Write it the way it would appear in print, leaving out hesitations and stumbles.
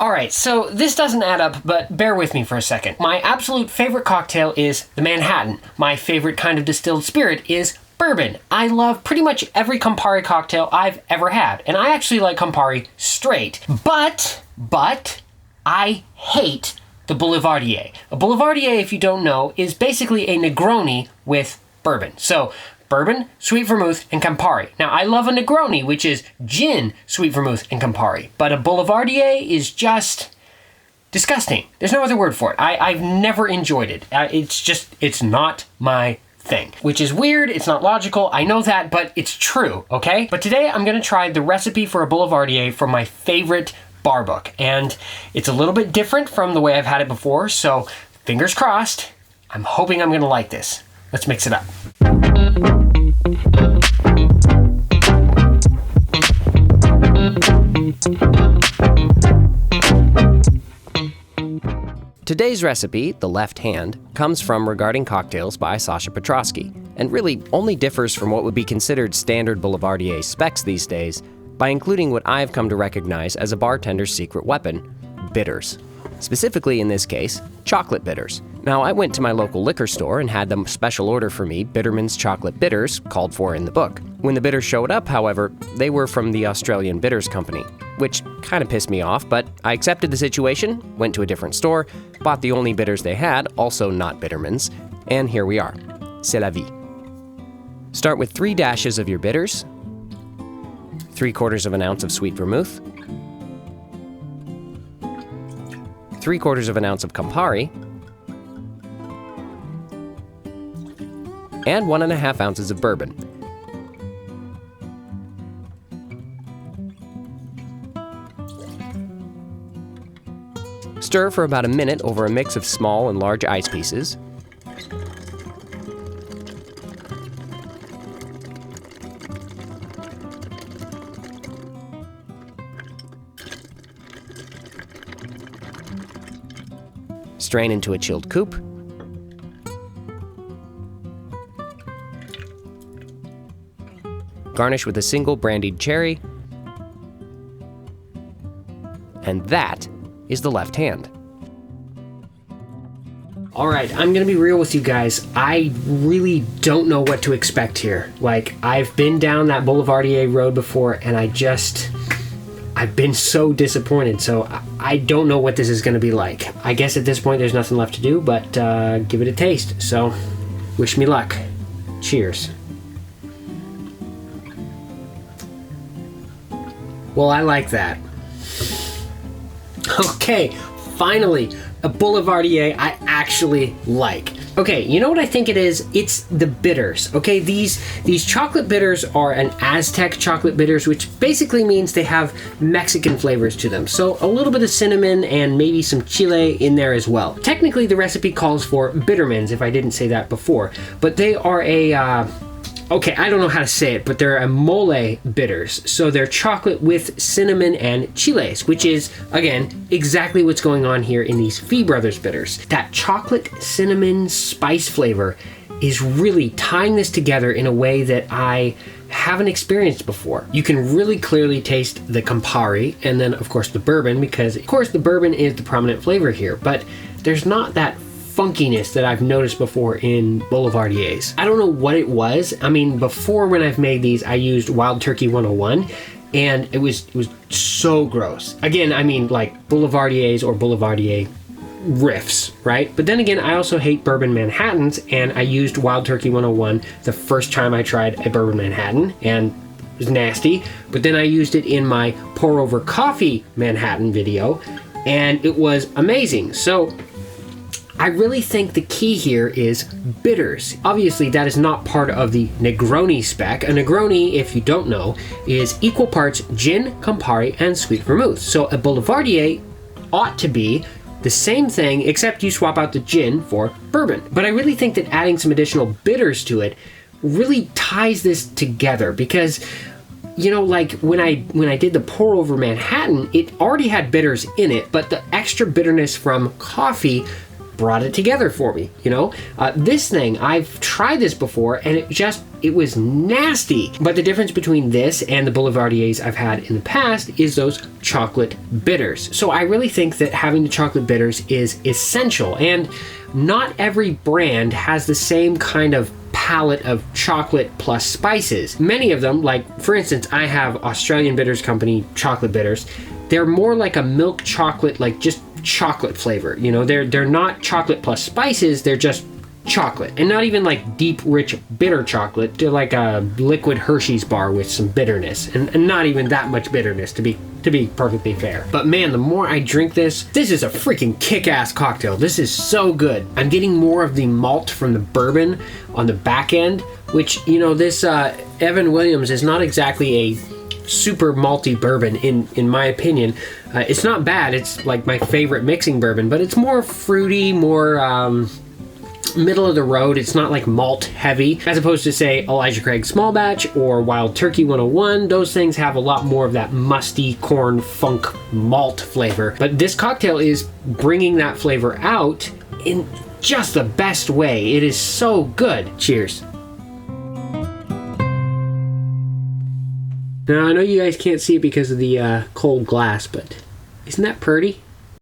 Alright, so this doesn't add up, but bear with me for a second. My absolute favorite cocktail is the Manhattan. My favorite kind of distilled spirit is bourbon. I love pretty much every Campari cocktail I've ever had, and I actually like Campari straight. But I hate the Boulevardier. A Boulevardier, if you don't know, is basically a Negroni with bourbon. So, bourbon, sweet vermouth, and Campari. Now, I love a Negroni, which is gin, sweet vermouth, and Campari. But a Boulevardier is just disgusting. There's no other word for it. I've never enjoyed it. It's not my thing. Which is weird, it's not logical, I know that, but it's true, okay? But today, I'm gonna try the recipe for a Boulevardier from my favorite bar book. And it's a little bit different from the way I've had it before, so fingers crossed. I'm hoping I'm gonna like this. Let's mix it up. Today's recipe, The Left Hand, comes from Regarding Cocktails by Sasha Petraske, and really only differs from what would be considered standard Boulevardier specs these days by including what I've come to recognize as a bartender's secret weapon, bitters. Specifically, in this case, chocolate bitters. Now, I went to my local liquor store and had them special order for me Bitterman's chocolate bitters, called for in the book. When the bitters showed up, however, they were from the Australian Bitters Company, which kind of pissed me off, but I accepted the situation, went to a different store, bought the only bitters they had, also not Bitterman's, and here we are. C'est la vie. Start with 3 dashes of your bitters, 3/4 of an ounce of sweet vermouth, 3/4 of an ounce of Campari, and 1.5 ounces of bourbon. Stir for about a minute over a mix of small and large ice pieces. Strain into a chilled coupe. Garnish with a single brandied cherry. And that is the Left Hand. All right, I'm gonna be real with you guys. I really don't know what to expect here. Like, I've been down that Boulevardier road before, and I've been so disappointed, so I don't know what this is gonna be like. I guess at this point there's nothing left to do but give it a taste. So, wish me luck. Cheers. Well, I like that. Okay, finally, a Boulevardier I actually like. Okay, you know what I think it is? It's the bitters, okay? These chocolate bitters are an Aztec chocolate bitters, which basically means they have Mexican flavors to them. So a little bit of cinnamon and maybe some chile in there as well. Technically, the recipe calls for Bittermans, if I didn't say that before. But they are okay, I don't know how to say it, but they're a mole bitters. So they're chocolate with cinnamon and chiles, which is, again, exactly what's going on here in these Fee Brothers bitters. That chocolate cinnamon spice flavor is really tying this together in a way that I haven't experienced before. You can really clearly taste the Campari and then, of course, the bourbon, because, of course, the bourbon is the prominent flavor here, but there's not that funkiness that I've noticed before in Boulevardiers. I don't know what it was. I mean, before when I've made these, I used Wild Turkey 101, and it was so gross. Again, I mean, like Boulevardiers or Boulevardier riffs, right? But then again, I also hate bourbon Manhattans, and I used Wild Turkey 101 the first time I tried a bourbon Manhattan, and it was nasty. But then I used it in my pour over coffee Manhattan video, and it was amazing. So I really think the key here is bitters. Obviously, that is not part of the Negroni spec. A Negroni, if you don't know, is equal parts gin, Campari, and sweet vermouth. So a Boulevardier ought to be the same thing, except you swap out the gin for bourbon. But I really think that adding some additional bitters to it really ties this together, because, you know, like when I did the pour over Manhattan, it already had bitters in it, but the extra bitterness from coffee brought it together for me, you know? This thing, I've tried this before, and It was nasty. But the difference between this and the Boulevardiers I've had in the past is those chocolate bitters. So I really think that having the chocolate bitters is essential, and not every brand has the same kind of palette of chocolate plus spices. Many of them, like for instance, I have Australian Bitters Company chocolate bitters. They're more like a milk chocolate, like just chocolate flavor. You know, they're not chocolate plus spices, they're just chocolate, and not even like deep rich bitter chocolate. They're like a liquid Hershey's bar with some bitterness, and not even that much bitterness, to be perfectly fair. But man, the more I drink this is a freaking kick-ass cocktail. This is so good. I'm getting more of the malt from the bourbon on the back end, which, you know, this Evan Williams is not exactly a super malty bourbon in my opinion. It's not bad. It's like my favorite mixing bourbon, but it's more fruity, more middle of the road. It's not like malt heavy, as opposed to say Elijah Craig Small Batch or Wild Turkey 101. Those things have a lot more of that musty corn funk malt flavor. But this cocktail is bringing that flavor out in just the best way. It is so good. Cheers. Now, I know you guys can't see it because of the cold glass, but isn't that pretty?